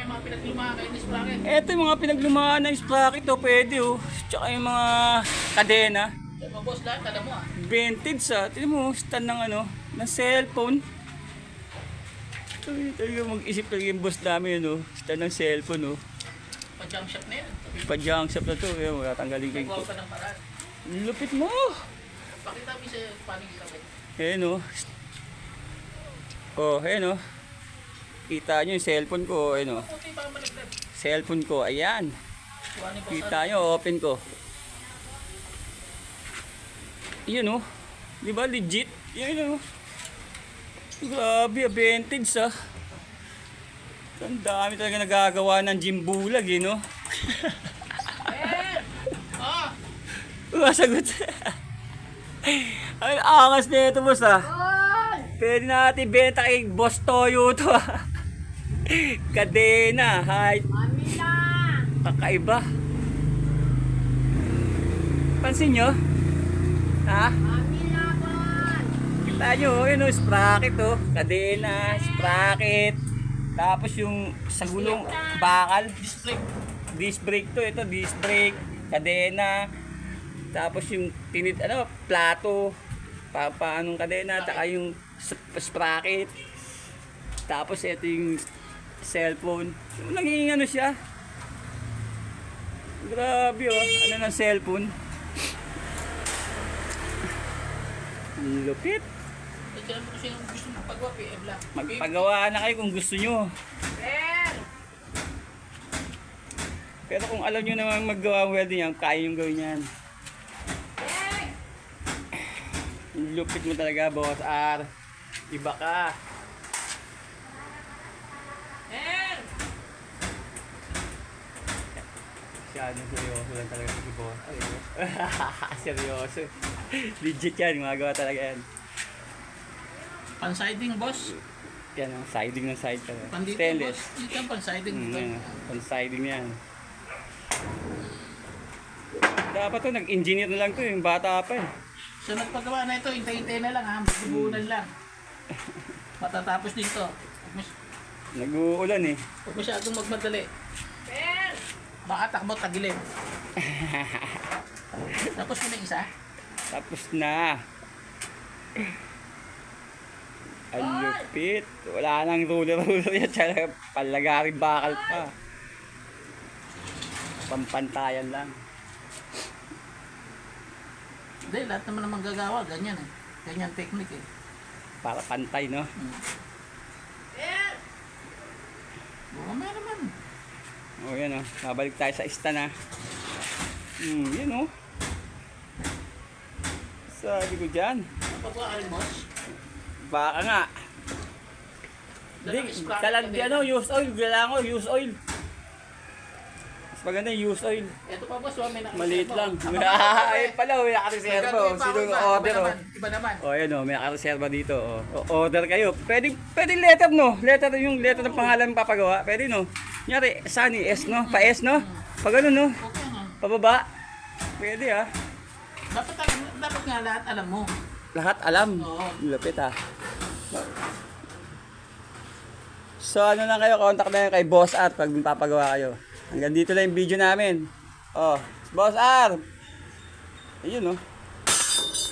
yung mga pinaglumahan kayo ni Sprocket. Ito yung mga pinaglumaan ng sprocket oh, pwede oh. Tsaka yung mga kadena. So, mga boss lahat, alam mo ah. Vintage ah. Tignan mo, stand ng ano, ng cellphone. Talaga mag-isip talaga yung boss namin yun oh. Stand ng cellphone oh. Pa-jump shop na yan. Pa-junk shop na to. Ayan, tanggalin ko Nagawa yung... pa ng paraan. Lupit mo! Pakita mo sa paano yung kapit. Ayan oh. Oh, ayan oh. Kita nyo yung cellphone ko. Ayan oh. Puti pa ang malaglag. Cellphone ko. Ayan. Kuha ni boss Kita nyo, open ko. Yan oh. Di ba legit? Yan oh. Grabe, vintage ah. Ang dami talaga nagagawa ng gymbulag eh no. Ah! Masagot. Ay, angas na ito boss ah. Pwede natin benta kay Boss Toyo to ah. Kadena, height. Kakaiba. Pansin nyo? Ha? Kita nyo, yun o, sprocket o. Kadena, sprocket. Tapos yung sa gulong, bakal. Disc brake to, ito, disc brake. Kadena. Tapos yung tinid, plato. Paanong kadena, taka yung sprocket. Tapos ito yung cellphone. Naging ano siya. Grabe oh, ano ng cellphone. Lupit. Ito mo kasi yung gusto mong pagawa, PM lang. Magpagawa na kayo kung gusto nyo. Pero kung alam nyo naman maggawa ng welding yan, kaya yung gawin yan. Lupit mo talaga, Boss R. Iba ka. Seryoso lang talaga si Boss. Seryoso. Legit yan, gumagawa talaga yan. Pan-siding, boss. Yan ang siding ng side talaga. Pandito, Stainless. boss. Dito ang pan-siding. Yan, pan-siding yan. Dapat to, nag-engineer na lang to, yung bata pa eh. So nagpagawa na ito, hintay-hintay na lang ha. Magbubunan lang. Matatapos din to. Nag-uulan eh. Huwag masyadong magmadali. Baka takbo tagilid. Tapos mo na isa? Tapos na. Ang lupit. Wala nang ruler yan. Tsaka palagaring bakal pa. Pampantayan lang. Hindi, lahat naman ng manggagawa, ganyan eh. Ganyan technique eh. Para pantay, no? Mamaya naman. O, yan o. Mabalik tayo sa stand ha. Yan o. Sabi ko dyan. Pagawa ka rin, boss? Baka nga. Hindi, talag di ano, use oil. Kailangan ko, use oil. Mas maganda yung use oil. Ito pa, boss, may nakareserva. Maliit lang. Ay pala, may nakareserva. Sino order o? Iba naman. O, yan o, may nakareserva dito. O, order kayo. Pwede letter no? Letter yung letter ng pangalan ng papagawa. Pwede no? Nyari, Sunny, S no? Pa S no? Pag ano no? Okay nga. Pababa. Pwede ha. Dapat nga lahat alam mo. Lahat alam. Oo. Lupit ha. So ano lang kayo, contact na kayo kay Boss R pag papagawa kayo. Hanggang dito lang yung video namin. Oh, Boss R. Ayun oh.